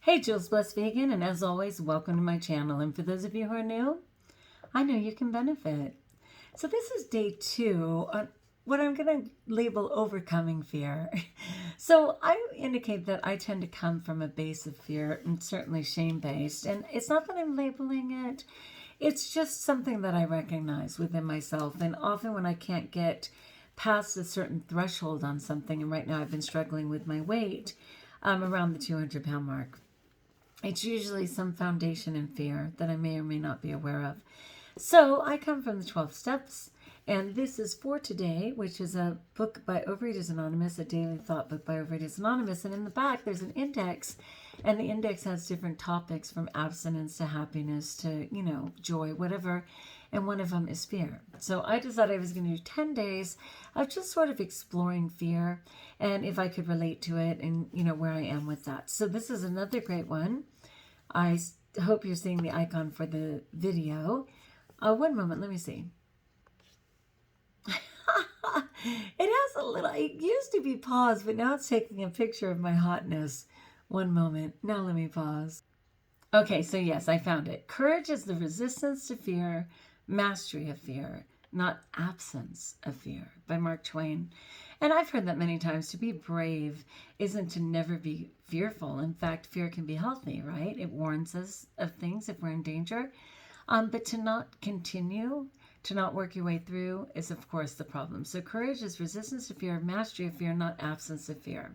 Hey, JulesBlessedVegan, and as always, welcome to my channel. And for those of you who are new, I know you can benefit. So this is day 2 on what I'm going to label overcoming fear. So I indicate that I tend to come from a base of fear, and certainly shame-based. And it's not that I'm labeling it. It's just something that I recognize within myself. And often when I can't get past a certain threshold on something, and right now I've been struggling with my weight around the 200-pound mark. It's usually some foundation in fear that I may or may not be aware of. So I come from the 12 steps, and this is for today, which is a book by Overeaters Anonymous, a daily thought book by Overeaters Anonymous. And in the back, there's an index, and the index has different topics from abstinence to happiness to, joy, whatever. And one of them is fear. So I decided I was going to do 10 days of just sort of exploring fear and if I could relate to it and, where I am with that. So this is another great one. I hope you're seeing the icon for the video. One moment, let me see. It has a little, it used to be paused, but now it's taking a picture of my hotness. One moment. Now let me pause. Okay, so yes, I found it. Courage is the resistance to fear, mastery of fear, not absence of fear, by Mark Twain. And I've heard that many times. To be brave isn't to never be fearful. In fact, fear can be healthy, right? It warns us of things if we're in danger. But to not continue, to not work your way through is, of course, the problem. So courage is resistance to fear, mastery of fear, not absence of fear.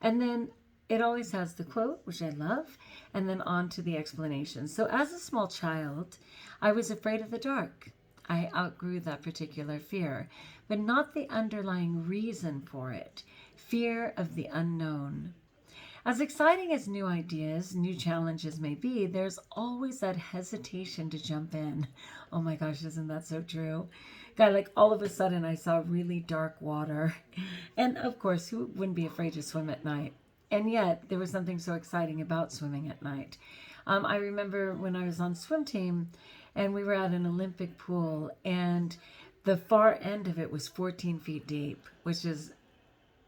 And then it always has the quote, which I love, and then on to the explanation. So as a small child, I was afraid of the dark. I outgrew that particular fear, but not the underlying reason for it. Fear of the unknown. As exciting as new ideas, new challenges may be, there's always that hesitation to jump in. Oh my gosh, isn't that so true? God, like all of a sudden I saw really dark water. And of course, who wouldn't be afraid to swim at night? And yet there was something so exciting about swimming at night. I remember when I was on swim team and we were at an Olympic pool and the far end of it was 14 feet deep, which is,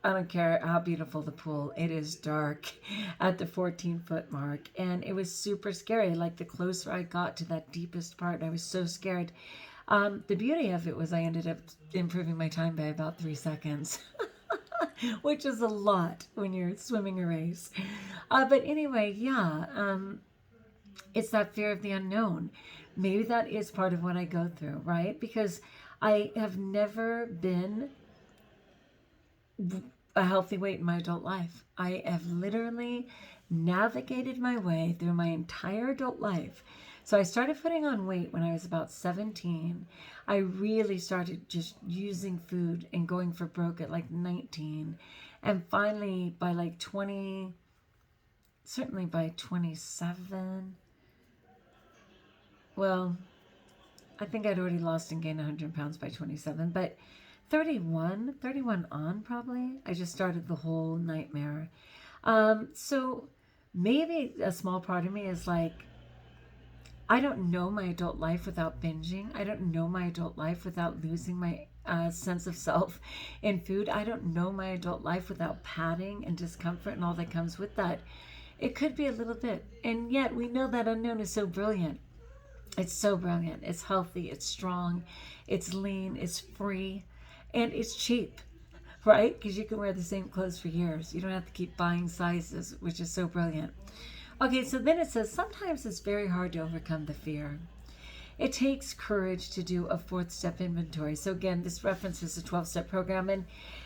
I don't care how beautiful the pool, it is dark at the 14-foot mark. And it was super scary. Like the closer I got to that deepest part, I was so scared. The beauty of it was I ended up improving my time by about 3 seconds. Which is a lot when you're swimming a race. But anyway, it's that fear of the unknown. Maybe that is part of what I go through, right? Because I have never been a healthy weight in my adult life. I have literally navigated my way through my entire adult life. So I started putting on weight when I was about 17. I really started just using food and going for broke at like 19. And finally by like 20, certainly by 27, well, I think I'd already lost and gained 100 pounds by 27, but 31 on probably, I just started the whole nightmare. So maybe a small part of me is like, I don't know my adult life without binging. I don't know my adult life without losing my sense of self in food. I don't know my adult life without padding and discomfort and all that comes with that. It could be a little bit. And yet we know that unknown is so brilliant. It's so brilliant. It's healthy. It's strong. It's lean. It's free. And it's cheap, right? Because you can wear the same clothes for years. You don't have to keep buying sizes, which is so brilliant. Okay, so then it says, sometimes it's very hard to overcome the fear. It takes courage to do a 4th step inventory. So again, this references a 12-step program.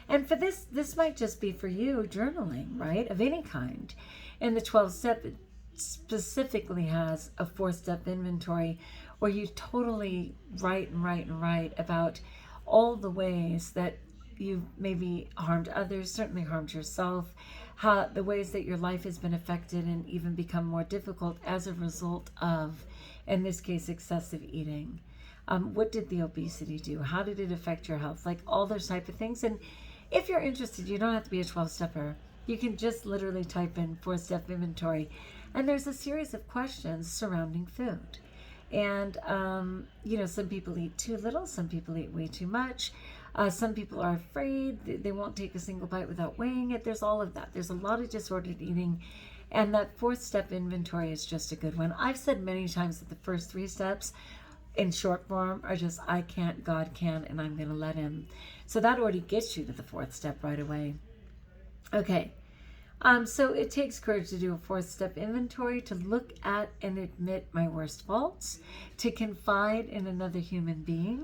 And for this might just be for you journaling, right? Of any kind. And the 12-step specifically has a 4th-step inventory where you totally write about all the ways that you've maybe harmed others, certainly harmed yourself, how the ways that your life has been affected and even become more difficult as a result of, in this case, excessive eating. What did the obesity do? How did it affect your health? Like all those type of things. And if you're interested, you don't have to be a 12-stepper. You can just literally type in 4-step inventory. And there's a series of questions surrounding food. And, some people eat too little. Some people eat way too much. Some people are afraid. They won't take a single bite without weighing it. There's all of that. There's a lot of disordered eating. And that fourth step inventory is just a good one. I've said many times that the first 3 steps in short form are just I can't, God can, and I'm going to let him. So that already gets you to the 4th step right away. Okay. So it takes courage to do a 4th step inventory, to look at and admit my worst faults, to confide in another human being,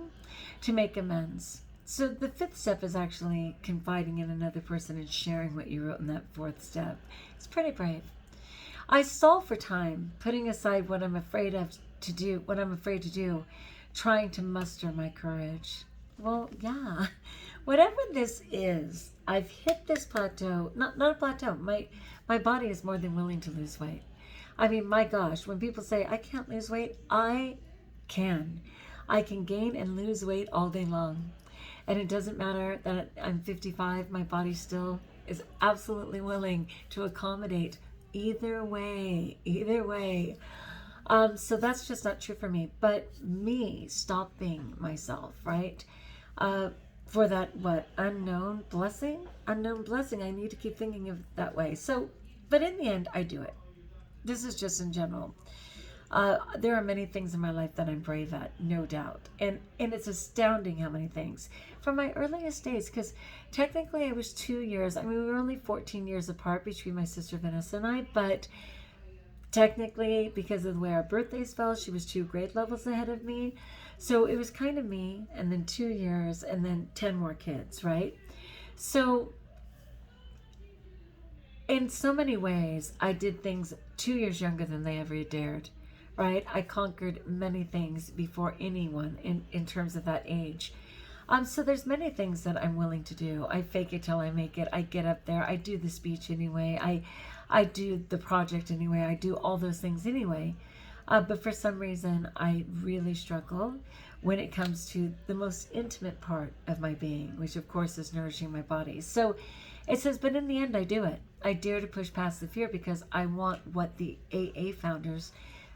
to make amends. So the 5th step is actually confiding in another person and sharing what you wrote in that 4th step. It's pretty brave. I stall for time, putting aside what I'm afraid to do, trying to muster my courage. Well, yeah, whatever this is, I've hit this plateau. Not a plateau. My body is more than willing to lose weight. I mean, my gosh, when people say I can't lose weight, I can. I can gain and lose weight all day long. And it doesn't matter that I'm 55, my body still is absolutely willing to accommodate either way. So that's just not true for me. But me stopping myself, right? For that, unknown blessing? Unknown blessing. I need to keep thinking of it that way. So, but in the end, I do it. This is just in general. There are many things in my life that I'm brave at, no doubt. And it's astounding how many things. From my earliest days, because technically I was 2 years, we were only 14 years apart between my sister Vanessa and I, but technically, because of the way our birthdays fell, she was 2 grade levels ahead of me. So it was kind of me, and then 2 years, and then 10 more kids, right? So in so many ways, I did things 2 years younger than they ever dared, right? I conquered many things before anyone in terms of that age. So there's many things that I'm willing to do. I fake it till I make it. I get up there. I do the speech anyway. I do the project anyway. I do all those things anyway. But for some reason, I really struggle when it comes to the most intimate part of my being, which of course is nourishing my body. So it says, but in the end, I do it. I dare to push past the fear because I want what the AA founders,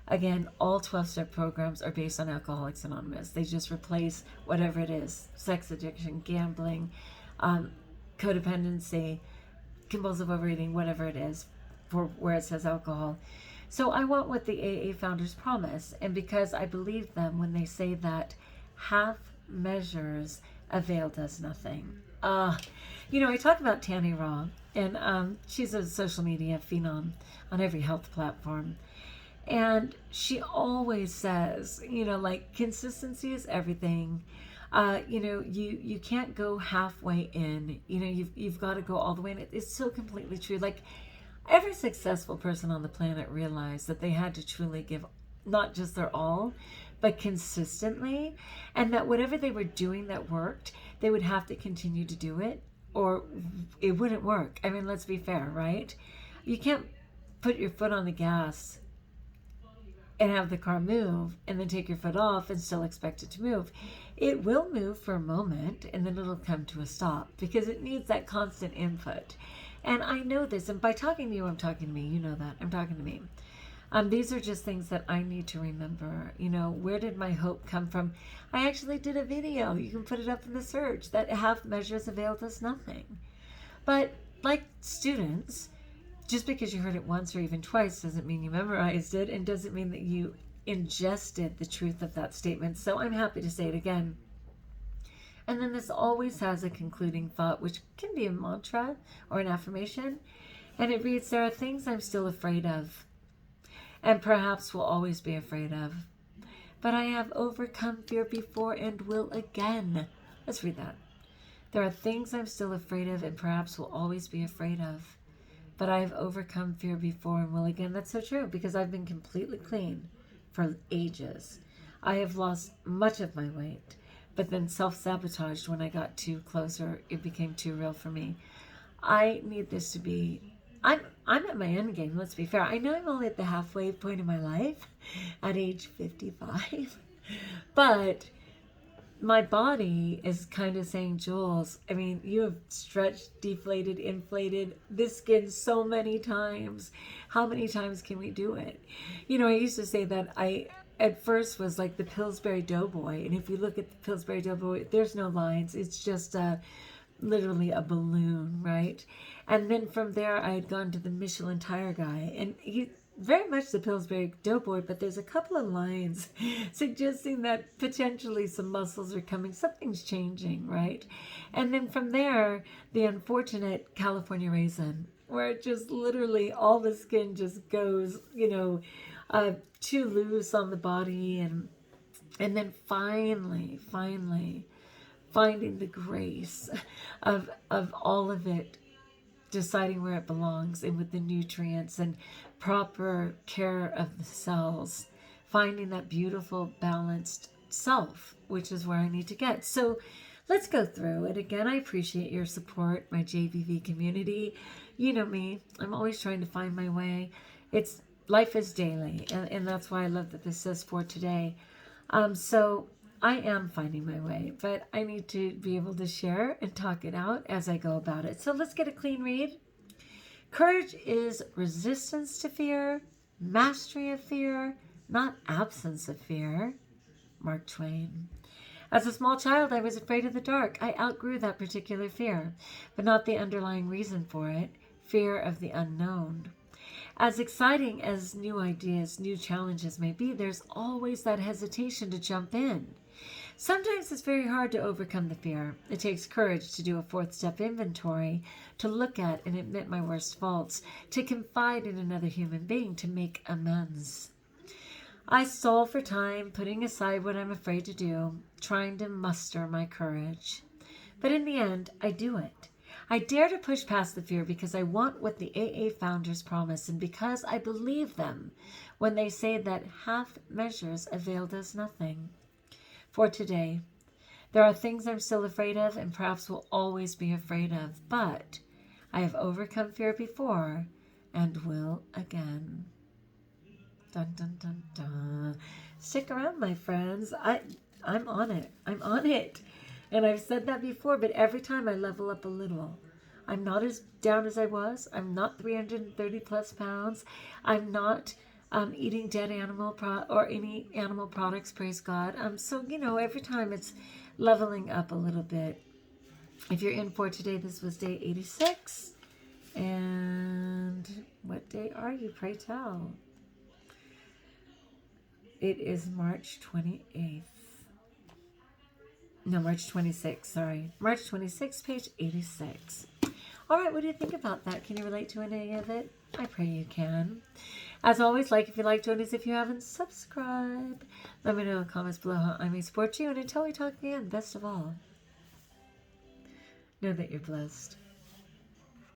again, all 12-step programs are based on Alcoholics Anonymous. They just replace whatever it is, sex addiction, gambling, codependency, compulsive overeating, whatever it is, for where it says alcohol. So I want what the AA founders promise. And because I believe them when they say that half measures avail does nothing. I talk about Tanny Raw, and she's a social media phenom on every health platform. And she always says, consistency is everything. You can't go halfway in. You've got to go all the way in. It's so completely true. Like, every successful person on the planet realized that they had to truly give not just their all, but consistently, and that whatever they were doing that worked, they would have to continue to do it, or it wouldn't work. Let's be fair, right? You can't put your foot on the gas and have the car move and then take your foot off and still expect it to move. It will move for a moment and then it'll come to a stop because it needs that constant input. And I know this, and by talking to you, I'm talking to me. You know that. I'm talking to me. These are just things that I need to remember. Where did my hope come from? I actually did a video. You can put it up in the search. That half measures avail does nothing. But like students, just because you heard it once or even twice doesn't mean you memorized it, and doesn't mean that you ingested the truth of that statement. So I'm happy to say it again. And then this always has a concluding thought, which can be a mantra or an affirmation. And it reads, there are things I'm still afraid of, and perhaps will always be afraid of. But I have overcome fear before and will again. Let's read that. There are things I'm still afraid of, and perhaps will always be afraid of. But I have overcome fear before and will again. That's so true, because I've been completely clean for ages. I have lost much of my weight, but then self-sabotaged when I got too close or it became too real for me. I need this to be, I'm at my end game, let's be fair. I know I'm only at the halfway point of my life at age 55, but my body is kind of saying, Jules, you have stretched, deflated, inflated this skin so many times. How many times can we do it? I used to say that I at first was like the Pillsbury Doughboy. And if you look at the Pillsbury Doughboy, there's no lines. It's just literally a balloon, right? And then from there, I had gone to the Michelin tire guy, and he very much the Pillsbury Doughboy, but there's a couple of lines suggesting that potentially some muscles are coming, something's changing, right? And then from there, the unfortunate California raisin, where it just literally all the skin just goes, too loose on the body, and then finally finding the grace of all of it, deciding where it belongs and with the nutrients and proper care of the cells, finding that beautiful balanced self, which is where I need to get. So let's go through it. Again, I appreciate your support, my JVV community. You know me, I'm always trying to find my way. It's life is daily, and that's why I love that this says for today. So I am finding my way, but I need to be able to share and talk it out as I go about it. So let's get a clean read. Courage is resistance to fear, mastery of fear, not absence of fear. Mark Twain. As a small child, I was afraid of the dark. I outgrew that particular fear, but not the underlying reason for it, fear of the unknown. As exciting as new ideas, new challenges may be, there's always that hesitation to jump in. Sometimes it's very hard to overcome the fear. It takes courage to do a fourth step inventory, to look at and admit my worst faults, to confide in another human being, to make amends. I stall for time, putting aside what I'm afraid to do, trying to muster my courage. But in the end, I do it. I dare to push past the fear because I want what the AA founders promise, and because I believe them when they say that half measures availed us nothing. For today, there are things I'm still afraid of and perhaps will always be afraid of, but I have overcome fear before and will again. Dun, dun, dun, dun. Stick around, my friends. I'm on it. I'm on it. And I've said that before, but every time I level up a little. I'm not as down as I was. I'm not 330 plus pounds. I'm not eating dead animal or any animal products, praise God. So, every time it's leveling up a little bit. If you're in for today, this was day 86. And what day are you, pray tell? It is March 28th. No, March 26th, sorry. March 26th, page 86. All right, what do you think about that? Can you relate to any of it? I pray you can. As always, like if you like, join us if you haven't, subscribe. Let me know in the comments below how I may support you. And until we talk again, best of all, know that you're blessed.